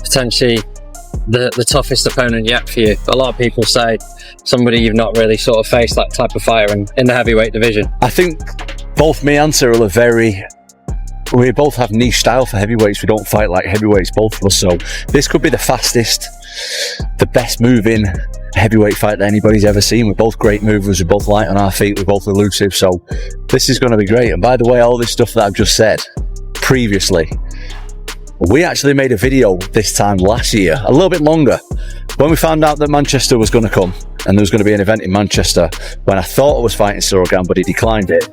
potentially the toughest opponent yet for you. A lot of people say somebody you've not really sort of faced that type of fighter in the heavyweight division. I think both me and Ciryl are we both have niche style for heavyweights. We don't fight like heavyweights, both of us. So this could be the fastest, the best moving heavyweight fight that anybody's ever seen. We're both great movers. We're both light on our feet. We're both elusive. So this is going to be great. And by the way, all this stuff that I've just said previously, we actually made a video this time last year, a little bit longer, when we found out that Manchester was going to come and there was going to be an event in Manchester. When I thought I was fighting Ciryl Gane, but he declined it,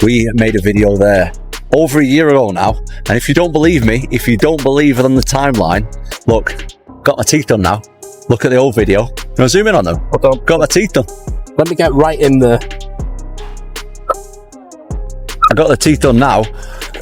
we made a video there over a year ago now. And if you don't believe me, if you don't believe it on the timeline, look, got my teeth done now. Look at the old video. Can I zoom in on them? Got my teeth done. Let me get right in there. I got the teeth done now.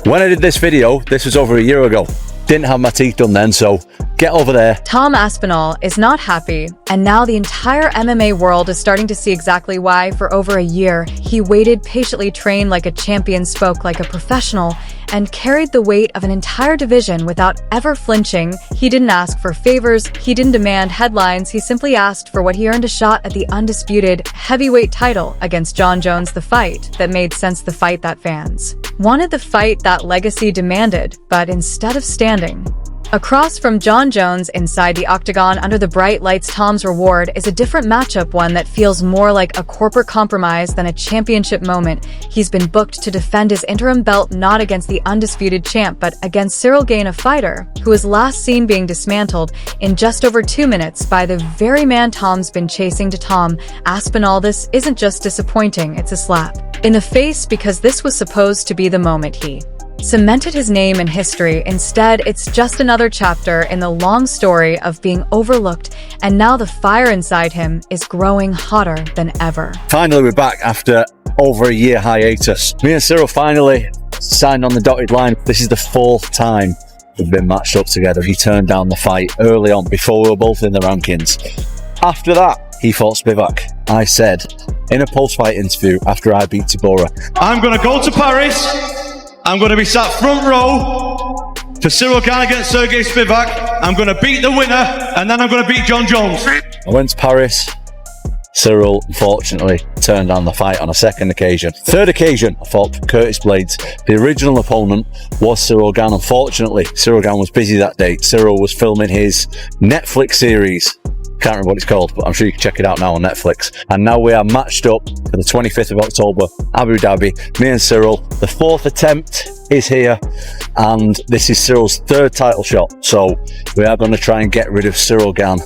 When I did this video, this was over a year ago. Didn't have my teeth done then, so get over there. Tom Aspinall is not happy, and now the entire MMA world is starting to see exactly why. For over a year, he waited, patiently trained like a champion, spoke like a professional, and carried the weight of an entire division without ever flinching. He didn't ask for favors, he didn't demand headlines, he simply asked for what he earned: a shot at the undisputed heavyweight title against Jon Jones, the fight that made sense, the fight that fans wanted, the fight that legacy demanded. But instead of standing across from Jon Jones inside the octagon under the bright lights, Tom's reward is a different matchup, one that feels more like a corporate compromise than a championship moment. He's been booked to defend his interim belt not against the undisputed champ, but against Ciryl Gane, a fighter who was last seen being dismantled in just over 2 minutes by the very man Tom's been chasing. To Tom Aspinall, this isn't just disappointing, it's a slap in the face, because this was supposed to be the moment he cemented his name in history. Instead, it's just another chapter in the long story of being overlooked, and now the fire inside him is growing hotter than ever. Finally, we're back after over a year hiatus. Me and Ciryl finally signed on the dotted line. This is the 4th time we've been matched up together. He turned down the fight early on, before we were both in the rankings. After that, he fought Setback. I said in a post-fight interview after I beat Tabora, I'm going to go to Paris. I'm going to be sat front row for Ciryl Gane against Sergey Spivak. I'm going to beat the winner, and then I'm going to beat Jon Jones. I went to Paris. Ciryl, unfortunately, turned down the fight on a second occasion. Third occasion, I fought Curtis Blades. The original opponent was Ciryl Gane. Unfortunately, Ciryl Gane was busy that day. Ciryl was filming his Netflix series. Can't remember what it's called, but I'm sure you can check it out now on Netflix. And now we are matched up for the 25th of October, Abu Dhabi. Me and Ciryl. The 4th attempt is here, and this is Cyryl's 3rd title shot. So we are going to try and get rid of Ciryl Gane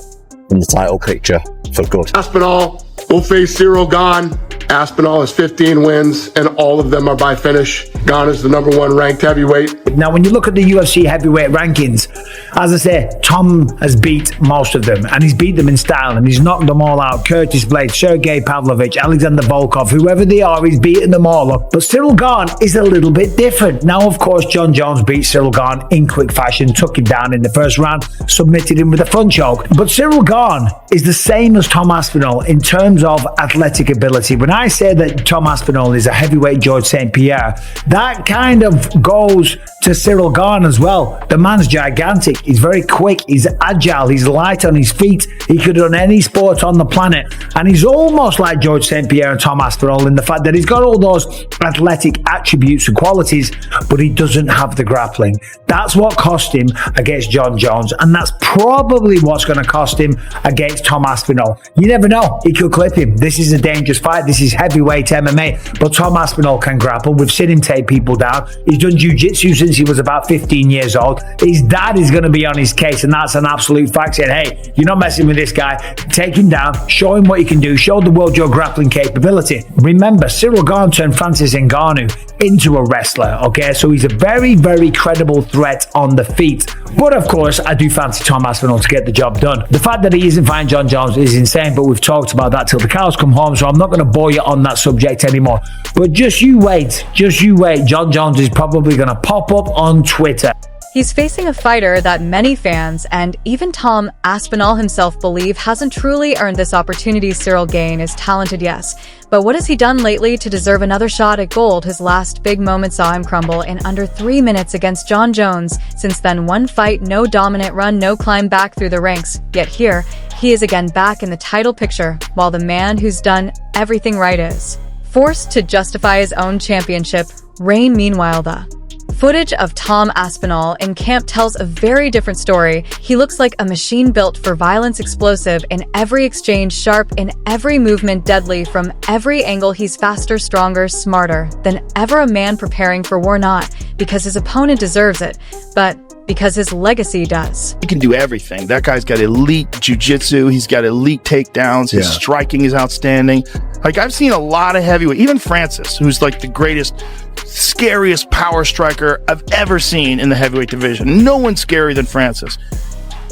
from the title picture for good. Aspinall will face Ciryl Gane. Aspinall has 15 wins, and all of them are by finish. Gane is the #1 ranked heavyweight. Now, when you look at the UFC heavyweight rankings, as I say, Tom has beat most of them, and he's beat them in style, and he's knocked them all out. Curtis Blades, Sergey Pavlovich, Alexander Volkov, whoever they are, he's beaten them all up. But Ciryl Gane is a little bit different. Now, of course, Jon Jones beat Ciryl Gane in quick fashion, took him down in the first round, submitted him with a front choke. But Ciryl Gane is the same as Tom Aspinall in terms of athletic ability. When I say that Tom Aspinall is a heavyweight George St. Pierre, that kind of goes to Ciryl Gane as well. The man's gigantic. He's very quick. He's agile. He's light on his feet. He could run any sport on the planet. And he's almost like George St. Pierre and Tom Aspinall in the fact that he's got all those athletic attributes and qualities, but he doesn't have the grappling. That's what cost him against Jon Jones, and that's probably what's going to cost him against Tom Aspinall. You never know. He could clip him. This is a dangerous fight. This is heavyweight MMA, but Tom Aspinall can grapple. We've seen him take people down. He's done jiu-jitsu since he was about 15 years old. His dad is going to be on his case, and that's an absolute fact, saying, hey, you're not messing with this guy. Take him down, show him what you can do, show the world your grappling capability. Remember, Ciryl Gane turned Francis Ngannou into a wrestler, okay? So he's a very, very credible threat on the feet. But of course, I do fancy Tom Aspinall to get the job done. The fact that he isn't fighting Jon Jones is insane, but we've talked about that till the cows come home, so I'm not going to bore you on that subject anymore. But just you wait. Jon Jones is probably going to pop up on Twitter He's facing a fighter that many fans and even Tom Aspinall himself believe hasn't truly earned this opportunity. Ciryl Gane is talented, yes, but what has he done lately to deserve another shot at gold? His last big moment saw him crumble in under 3 minutes against Jon Jones. Since then, one fight, no dominant run, no climb back through the ranks. Yet here, he is again back in the title picture, while the man who's done everything right is forced to justify his own championship reign. Meanwhile, the footage of Tom Aspinall in camp tells a very different story. He looks like a machine built for violence, explosive in every exchange, sharp in every movement, deadly from every angle. He's faster, stronger, smarter than ever, a man preparing for war, not because his opponent deserves it, but because his legacy does. He can do everything. That guy's got elite jiu-jitsu. He's got elite takedowns. His striking is outstanding. Like, I've seen a lot of heavyweight, even Francis, who's like the greatest, scariest power striker I've ever seen in the heavyweight division. No one's scarier than Francis.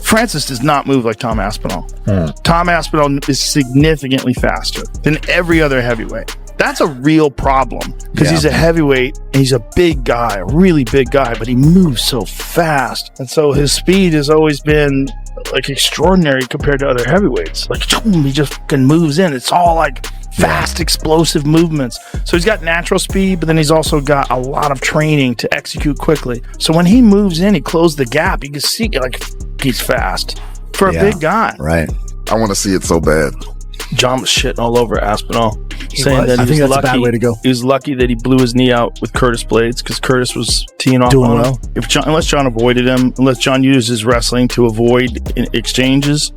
Francis does not move like Tom Aspinall. Tom Aspinall is significantly faster than every other heavyweight. That's a real problem because he's a heavyweight and he's a big guy, a really big guy, but he moves so fast. And so his speed has always been like extraordinary compared to other heavyweights. Like, he just fucking moves in. It's all like fast, explosive movements. So he's got natural speed, but then he's also got a lot of training to execute quickly. So when he moves in, he closes the gap. You can see like he's fast for a big guy. Right. I want to see it so bad. John was shitting all over Aspinall, saying that I think that's a bad way to go. He was lucky that he blew his knee out with Curtis Blades because Curtis was teeing off on him. Unless John avoided him, unless John used his wrestling to avoid exchanges,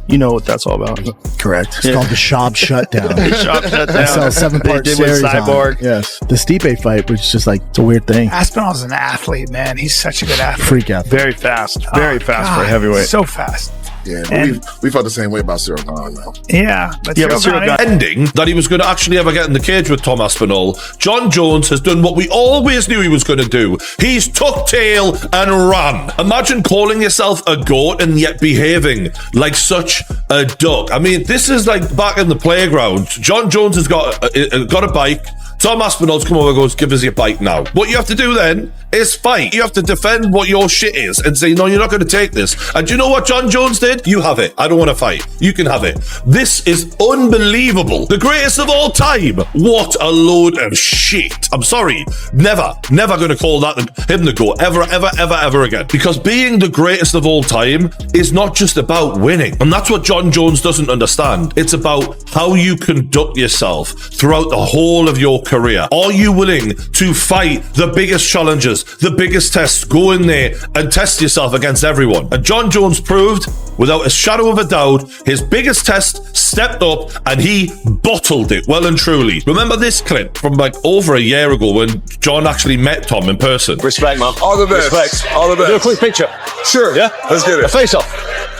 you know what that's all about. Correct. It's called the Shop Shutdown. Shop Shutdown. That's a 7-part series on. Cyborg. Yes. The Stipe fight, which is just like, it's a weird thing. Aspinall's an athlete, man. He's such a good athlete. Freak athlete. Very fast. Very fast for a heavyweight. So fast. Yeah, we felt the same way about Ciryl Gane, though. Yeah, but Ciryl Gane ending that he was going to actually ever get in the cage with Tom Aspinall. Jon Jones has done what we always knew he was going to do. He's tucked tail and ran. Imagine calling yourself a goat and yet behaving like such a duck. I mean, this is like back in the playground. Jon Jones has got a bike. Tom Aspinall's come over and goes, give us your bike now. What you have to do then is fight. You have to defend what your shit is and say, no, you're not going to take this. And do you know what Jon Jones did? You have it. I don't want to fight. You can have it. This is unbelievable. The greatest of all time. What a load of shit. I'm sorry. Never going to call that him the GOAT ever again. Because being the greatest of all time is not just about winning. And that's what Jon Jones doesn't understand. It's about how you conduct yourself throughout the whole of your career. Are you willing to fight the biggest challenges, the biggest tests? Go in there and test yourself against everyone. And Jon Jones proved, without a shadow of a doubt, his biggest test, stepped up and he bottled it well and truly. Remember this clip from like over a year ago when John actually met Tom in person? Respect, man. All the best. Respect. All the best. Do a quick picture. Sure. Yeah? Let's get it. A face-off.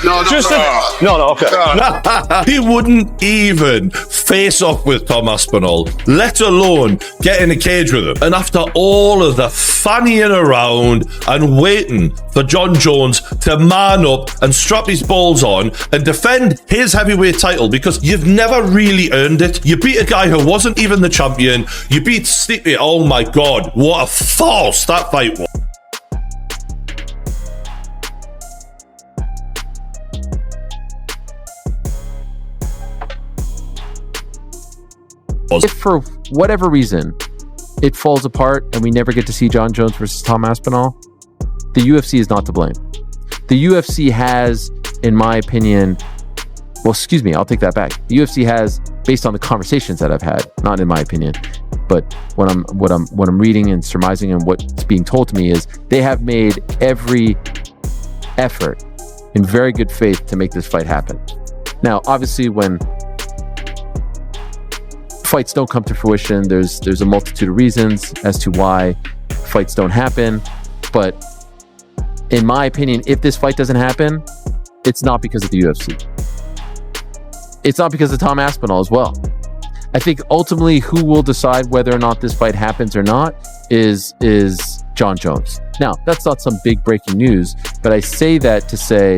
No, okay. He wouldn't even face off with Tom Aspinall, let alone get in a cage with him. And after all of the fannying around and waiting for Jon Jones to man up and strap his balls on and defend his heavyweight title, because you've never really earned it. You beat a guy who wasn't even the champion. You beat Stipe. Oh my God, what a farce that fight was. If for whatever reason it falls apart and we never get to see Jon Jones versus Tom Aspinall, the UFC is not to blame. The UFC has, in my opinion, I'll take that back. The UFC has, based on the conversations that I've had, not in my opinion, but what I'm reading and surmising and what's being told to me is they have made every effort in very good faith to make this fight happen. Now, obviously, when fights don't come to fruition, there's a multitude of reasons as to why fights don't happen, but in my opinion, if this fight doesn't happen, it's not because of the UFC. It's not because of Tom Aspinall as well. I think ultimately who will decide whether or not this fight happens or not is Jon Jones. Now, that's not some big breaking news, but I say that to say,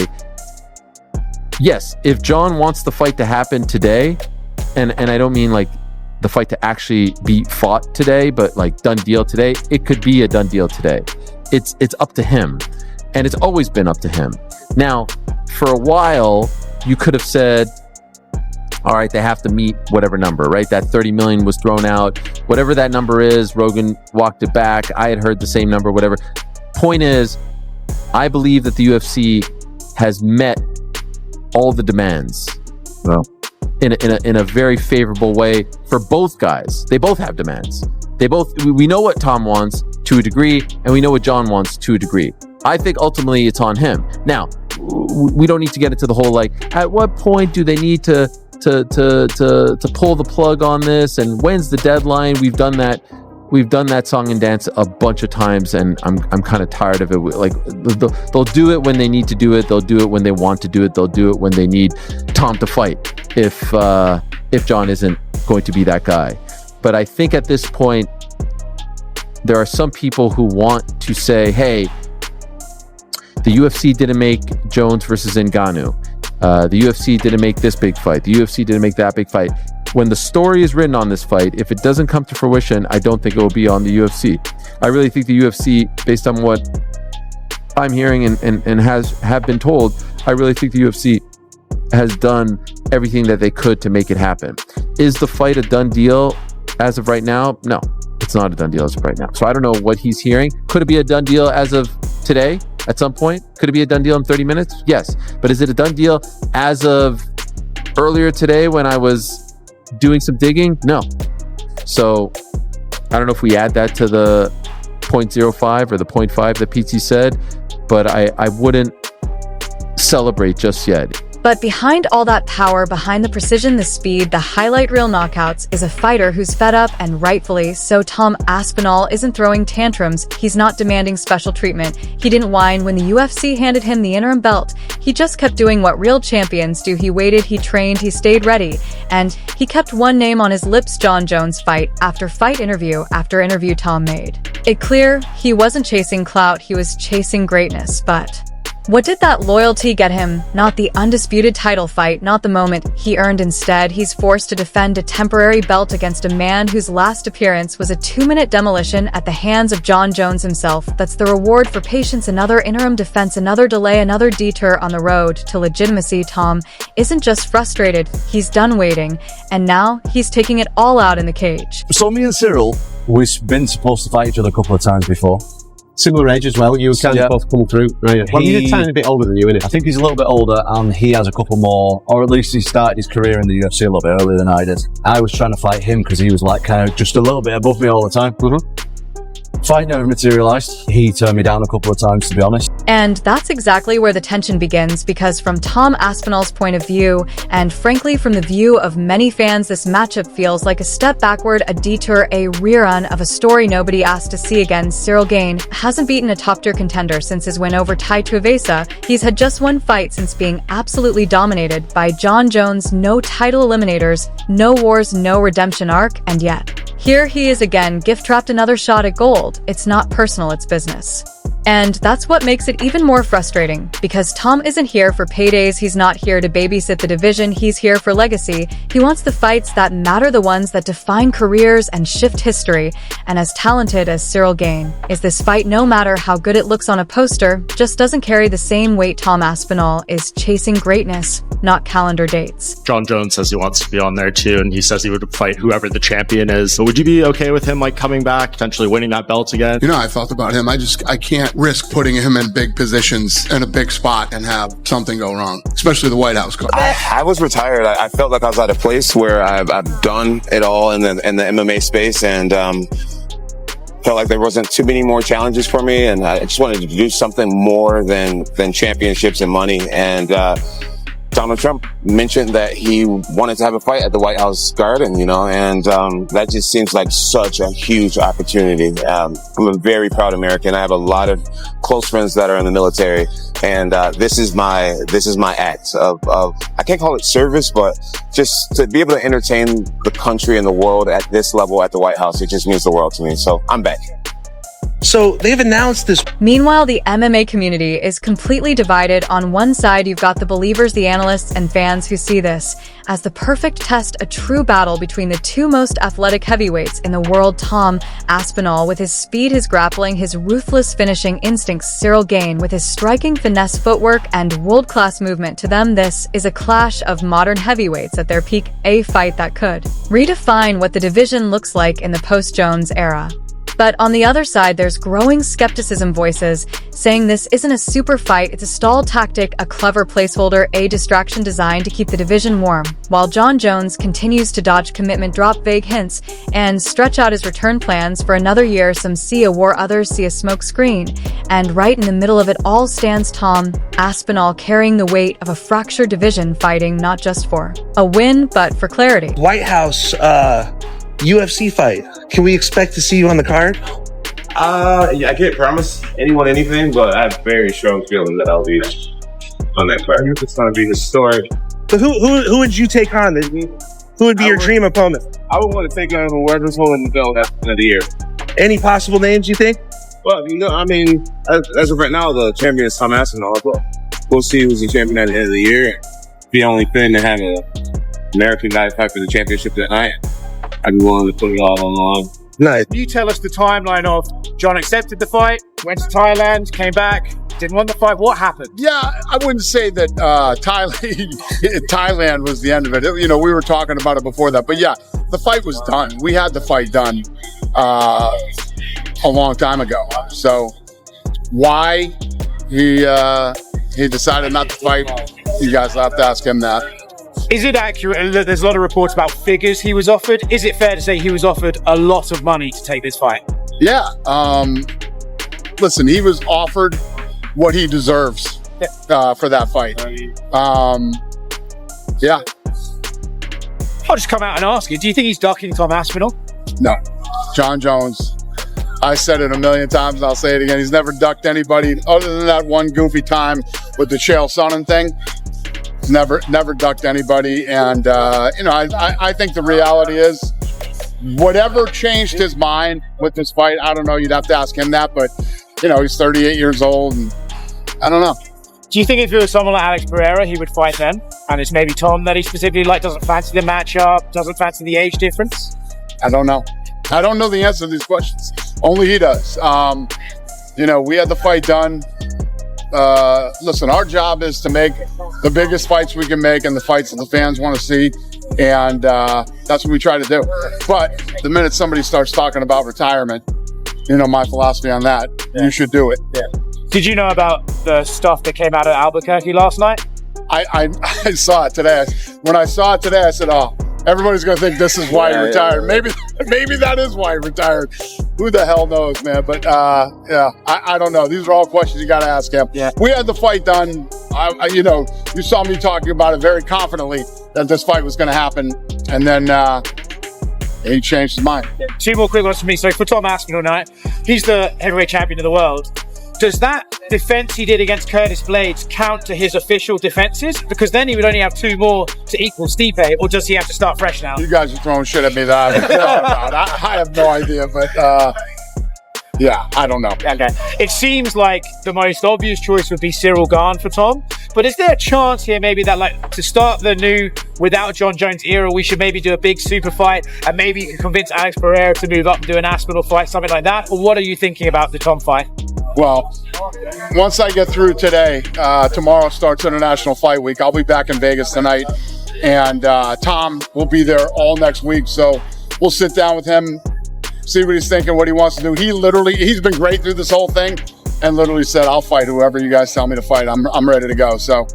yes, if Jon wants the fight to happen today, and I don't mean like the fight to actually be fought today, but like done deal today, it could be a done deal today. It's up to him, and it's always been up to him. Now, for a while, you could have said, all right, they have to meet whatever number, right? That 30 million was thrown out. Whatever that number is, Rogan walked it back. I had heard the same number, whatever. Point is, I believe that the UFC has met all the demands in a very favorable way for both guys. They both have demands. We know what Tom wants to a degree, and we know what Jon wants to a degree. I think ultimately it's on him. Now, we don't need to get into the whole, like, at what point do they need to pull the plug on this, and when's the deadline? We've done that song and dance a bunch of times, and I'm kind of tired of it. Like, they'll do it when they need to do it. They'll do it when they want to do it. They'll do it when they need Tom to fight, if Jon isn't going to be that guy. But I think at this point, there are some people who want to say, hey, the UFC didn't make Jones versus Ngannou. The UFC didn't make this big fight. The UFC didn't make that big fight. When the story is written on this fight, if it doesn't come to fruition, I don't think it will be on the UFC. I really think the UFC, based on what I'm hearing and have been told, I really think the UFC has done everything that they could to make it happen. Is the fight a done deal as of right now? No, it's not a done deal as of right now. So I don't know what he's hearing. Could it be a done deal as of today? At some point? Could it be a done deal in 30 minutes? Yes. But is it a done deal as of earlier today when I was doing some digging? No. So I don't know if we add that to the 0.05 or the 0.5 that PT said, but I wouldn't celebrate just yet. But behind all that power, behind the precision, the speed, the highlight reel knockouts, is a fighter who's fed up, and rightfully so. Tom Aspinall isn't throwing tantrums. He's not demanding special treatment. He didn't whine when the UFC handed him the interim belt. He just kept doing what real champions do. He waited, he trained, he stayed ready. And he kept one name on his lips: Jon Jones. Fight after fight, interview after interview Tom made it clear he wasn't chasing clout, he was chasing greatness. But what did that loyalty get him? Not the undisputed title fight, not the moment he earned. Instead, he's forced to defend a temporary belt against a man whose last appearance was a 2-minute demolition at the hands of Jon Jones himself. That's the reward for patience. Another interim defense, another delay, another detour on the road to legitimacy. Tom isn't just frustrated, he's done waiting, and now he's taking it all out in the cage. So me and Ciryl, we've been supposed to fight each other a couple of times before. Similar age as well. You kind of both come through, right? Well, he's a tiny bit older than you, isn't it? I think he's a little bit older, and he has a couple more, or at least he started his career in the UFC a little bit earlier than I did. I was trying to fight him because he was like kind of just a little bit above me all the time. Fight never materialized. He turned me down a couple of times, to be honest. And that's exactly where the tension begins, because from Tom Aspinall's point of view, and frankly from the view of many fans, this matchup feels like a step backward, a detour, a rerun of a story nobody asked to see again. Ciryl Gane hasn't beaten a top-tier contender since his win over Tai Tuivasa. He's had just one fight since being absolutely dominated by Jon Jones. No title eliminators, no wars, no redemption arc, and yet here he is again, gift-trapped another shot at gold. It's not personal, it's business. And that's what makes it even more frustrating, because Tom isn't here for paydays, he's not here to babysit the division, he's here for legacy. He wants the fights that matter, the ones that define careers and shift history. And as talented as Ciryl Gane is, this fight, no matter how good it looks on a poster, just doesn't carry the same weight. Tom Aspinall is chasing greatness, not calendar dates. Jon Jones says he wants to be on there too, and he says he would fight whoever the champion is. But would you be okay with him like coming back, potentially winning that belt again? You know, I thought about him. I can't risk putting him in big positions in a big spot and have something go wrong, especially the White House. I was retired. I felt like I was at a place where I've done it all in the MMA space, and felt like there wasn't too many more challenges for me, and I just wanted to do something more than championships and money. And Donald Trump mentioned that he wanted to have a fight at the White House Garden, you know, and that just seems like such a huge opportunity. I'm a very proud American. I have a lot of close friends that are in the military, and this is my act of I can't call it service, but just to be able to entertain the country and the world at this level at the White House, it just means the world to me. So I'm back. So they've announced this. Meanwhile, the MMA community is completely divided. On one side, you've got the believers, the analysts, and fans who see this as the perfect test, a true battle between the two most athletic heavyweights in the world. Tom Aspinall with his speed, his grappling, his ruthless finishing instincts. Ciryl Gane with his striking finesse footwork and world-class movement. To them, this is a clash of modern heavyweights at their peak, a fight that could redefine what the division looks like in the post-Jones era. But on the other side, there's growing skepticism, voices saying this isn't a super fight, it's a stall tactic, a clever placeholder, a distraction designed to keep the division warm. While Jon Jones continues to dodge commitment, drop vague hints, and stretch out his return plans for another year, some see a war, others see a smoke screen. And right in the middle of it all stands Tom Aspinall, carrying the weight of a fractured division, fighting not just for a win, but for clarity. White House, UFC fight. Can we expect to see you on the card? I can't promise anyone anything, but I have very strong feeling that I'll be on that card. It's going to be historic. So who would you take on? Who would be your dream opponent? I would want to take on whoever's holding the belt at the end of the year. Any possible names you think? Well, as of right now, the champion is Tom Aspinall. We'll see who's the champion at the end of the year. Be only fitting to have an American guy fight for the championship that night. I'd be willing to put it all on the line. Nice. Can you tell us the timeline of Jon accepted the fight, went to Thailand, came back, didn't want the fight? What happened? Yeah, I wouldn't say that Thailand was the end of it. We were talking about it before that. But yeah, the fight was done. We had the fight done a long time ago. So why he decided not to fight, you guys will have to ask him that. Is it accurate? There's a lot of reports about figures he was offered. Is it fair to say he was offered a lot of money to take this fight? Yeah. Listen, he was offered what he deserves for that fight. Yeah. I'll just come out and ask you, do you think he's ducking Tom Aspinall? No. Jon Jones, I said it a million times and I'll say it again. He's never ducked anybody other than that one goofy time with the Chael Sonnen thing. Never ducked anybody, and I think the reality is, whatever changed his mind with this fight, I don't know. You'd have to ask him that, but he's 38 years old, and I don't know. Do you think if it was someone like Alex Pereira, he would fight then? And it's maybe Tom that he specifically doesn't fancy the matchup, doesn't fancy the age difference? I don't know. I don't know the answer to these questions. Only he does. We had the fight done. Listen, our job is to make the biggest fights we can make and the fights that the fans want to see, and that's what we try to do. But the minute somebody starts talking about retirement, my philosophy on that, you should do it. Yeah. Did you know about the stuff that came out of Albuquerque last night? I saw it today. When I saw it today, I said, oh, everybody's going to think this is why he retired. Maybe that is why he retired. Who the hell knows, man? But I don't know. These are all questions you got to ask him. Yeah. We had the fight done. You saw me talking about it very confidently that this fight was going to happen, and then he changed his mind. Two more quick ones for me. So for Tom Aspinall tonight, he's the heavyweight champion of the world. Does that defense he did against Curtis Blades count to his official defenses? Because then he would only have two more to equal Stipe, or does he have to start fresh now? You guys are throwing shit at me that I haven't thought about. I have no idea, but yeah, I don't know. Okay. It seems like the most obvious choice would be Ciryl Gane for Tom. But is there a chance here maybe that to start the new without Jon Jones era, we should maybe do a big super fight and maybe you can convince Alex Pereira to move up and do an Aspinall fight, something like that? Or what are you thinking about the Tom fight? Well, once I get through today, tomorrow starts International Fight Week. I'll be back in Vegas tonight, and Tom will be there all next week. So we'll sit down with him, see what he's thinking, what he wants to do. He's been great through this whole thing, and literally said, "I'll fight whoever you guys tell me to fight. I'm ready to go." So,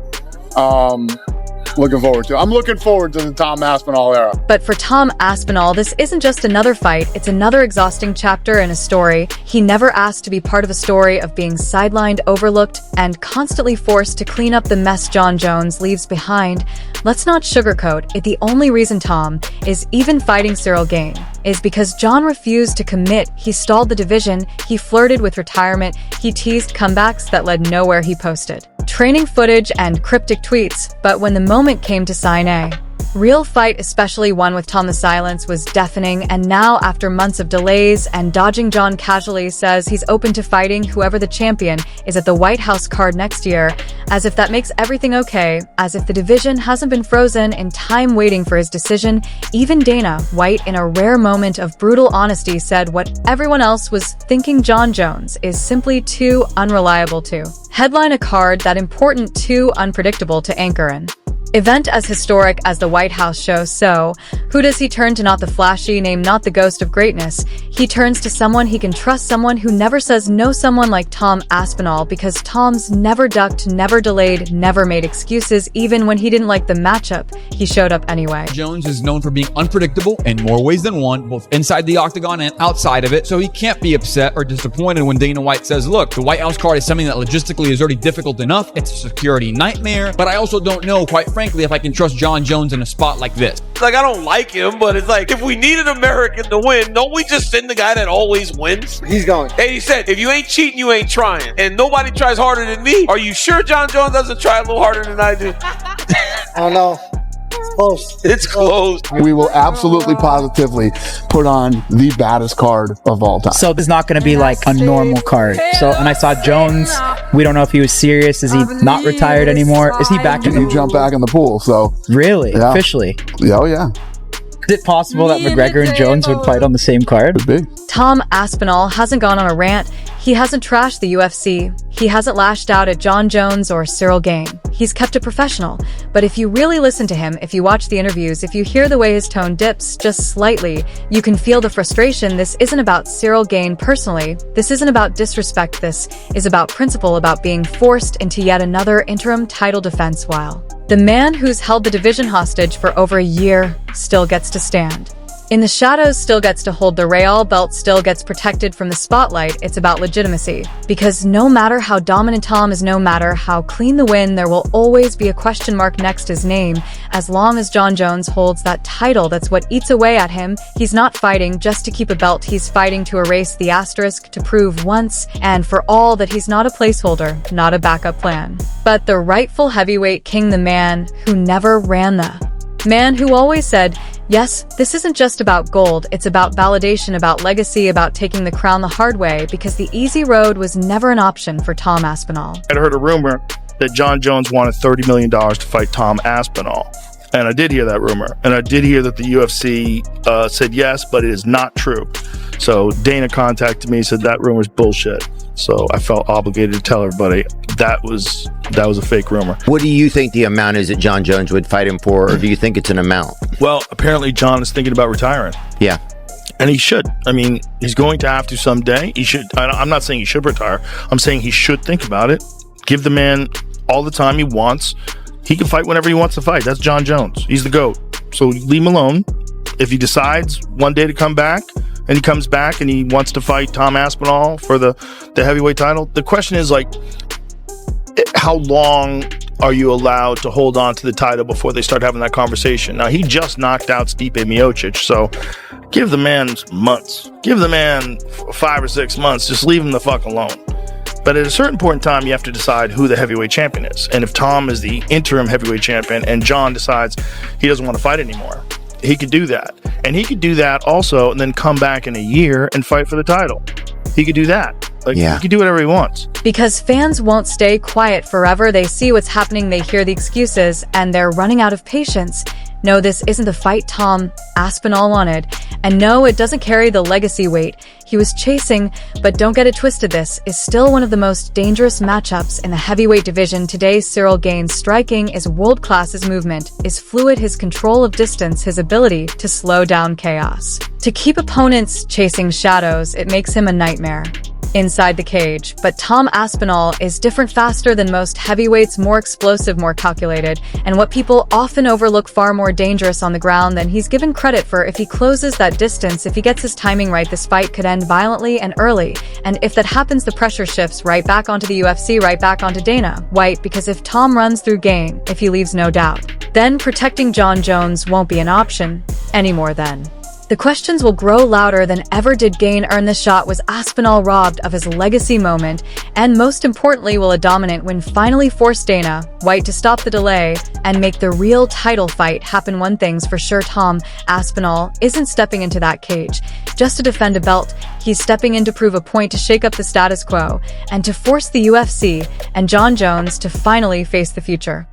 looking forward to it. I'm looking forward to the Tom Aspinall era. But for Tom Aspinall, this isn't just another fight, it's another exhausting chapter in a story. He never asked to be part of a story of being sidelined, overlooked, and constantly forced to clean up the mess Jon Jones leaves behind. Let's not sugarcoat it. The only reason Tom is even fighting Ciryl Gane is because Jon refused to commit. He stalled the division, he flirted with retirement, he teased comebacks that led nowhere. He posted training footage and cryptic tweets, but when the moment came to sign a Real fight, especially one with Tom the Silence, was deafening, and now, after months of delays and dodging, Jon casually says he's open to fighting whoever the champion is at the White House card next year, as if that makes everything okay, as if the division hasn't been frozen in time waiting for his decision. Even Dana White, in a rare moment of brutal honesty, said what everyone else was thinking: Jon Jones is simply too unreliable to headline a card that important, too unpredictable to anchor in. Event as historic as the White House show. So, who does he turn to? Not the flashy name, not the ghost of greatness. He turns to someone he can trust, someone who never says no, someone like Tom Aspinall, because Tom's never ducked, never delayed, never made excuses. Even when he didn't like the matchup, he showed up anyway. Jones is known for being unpredictable in more ways than one, both inside the octagon and outside of it, so he can't be upset or disappointed when Dana White says, look, the White House card is something that logistically is already difficult enough. It's a security nightmare, but I also don't know, quite frankly, if I can trust Jon Jones in a spot like this. Like, I don't like him, but it's like, if we need an American to win, don't we just send the guy that always wins? He's going. Hey, he said, if you ain't cheating, you ain't trying. And nobody tries harder than me. Are you sure Jon Jones doesn't try a little harder than I do? I don't know. It's close. It's close. We will absolutely positively put on the baddest card of all time. So there's not going to be like a normal card. So, and I saw Jones. We don't know if he was serious. Is he not retired anymore? Is he back in the You jump back in the pool, so. Really? Yeah. Officially? Oh, yeah. Is it possible that McGregor and Jones would fight on the same card? Could be. Tom Aspinall hasn't gone on a rant. He hasn't trashed the UFC. He hasn't lashed out at Jon Jones or Ciryl Gane. He's kept it professional. But if you really listen to him, if you watch the interviews, if you hear the way his tone dips just slightly, you can feel the frustration. This isn't about Ciryl Gane personally. This isn't about disrespect. This is about principle, about being forced into yet another interim title defense while the man who's held the division hostage for over a year still gets to stand in the shadows, still gets to hold the Real belt, still gets protected from the spotlight. It's about legitimacy. Because no matter how dominant Tom is, no matter how clean the win, there will always be a question mark next his name. As long as Jon Jones holds that title, that's what eats away at him. He's not fighting just to keep a belt. He's fighting to erase the asterisk, to prove once and for all that he's not a placeholder, not a backup plan, but the rightful heavyweight king, the man who never ran, the man who always said, yes, this isn't just about gold, it's about validation, about legacy, about taking the crown the hard way, because the easy road was never an option for Tom Aspinall. I'd heard a rumor that Jon Jones wanted $30 million to fight Tom Aspinall. And I did hear that rumor. And I did hear that the UFC said yes, but it is not true. So Dana contacted me, said that rumor's bullshit. So I felt obligated to tell everybody that was a fake rumor. What do you think the amount is that Jon Jones would fight him for, or do you think it's an amount? Well, apparently Jon is thinking about retiring. Yeah. And he should. I mean, he's going to have to someday. He should. I'm not saying he should retire. I'm saying he should think about it. Give the man all the time he wants. He can fight whenever he wants to fight. That's Jon Jones. He's the GOAT. So leave him alone. If he decides one day to come back, and he comes back and he wants to fight Tom Aspinall for the heavyweight title, the question is, like, how long are you allowed to hold on to the title before they start having that conversation? Now, he just knocked out Stipe Miocic, so give the man months. Give the man 5 or 6 months. Just leave him the fuck alone. But at a certain point in time, you have to decide who the heavyweight champion is. And if Tom is the interim heavyweight champion and Jon decides he doesn't want to fight anymore, he could do that. And he could do that also and then come back in a year and fight for the title. He could do that. Like, he could do whatever he wants. Because fans won't stay quiet forever. They see what's happening, they hear the excuses, and they're running out of patience. No, this isn't the fight Tom Aspinall wanted. And no, it doesn't carry the legacy weight he was chasing, but don't get it twisted, this is still one of the most dangerous matchups in the heavyweight division. Today, Ciryl Gane's striking is world-class, his movement is fluid, his control of distance, his ability to slow down chaos. To keep opponents chasing shadows, it makes him a nightmare inside the cage. But Tom Aspinall is different, faster than most heavyweights, more explosive, more calculated, and what people often overlook, far more dangerous on the ground than he's given credit for. If he closes that distance, if he gets his timing right, this fight could end violently and early. And if that happens, the pressure shifts right back onto the UFC, right back onto Dana White, because if Tom runs through Gane, if he leaves no doubt, then protecting Jon Jones won't be an option anymore then. The questions will grow louder than ever. Did Gane earn the shot? Was Aspinall robbed of his legacy moment? And most importantly, will a dominant win finally force Dana White to stop the delay and make the real title fight happen? One thing's for sure, Tom Aspinall isn't stepping into that cage just to defend a belt. He's stepping in to prove a point, to shake up the status quo, and to force the UFC and Jon Jones to finally face the future.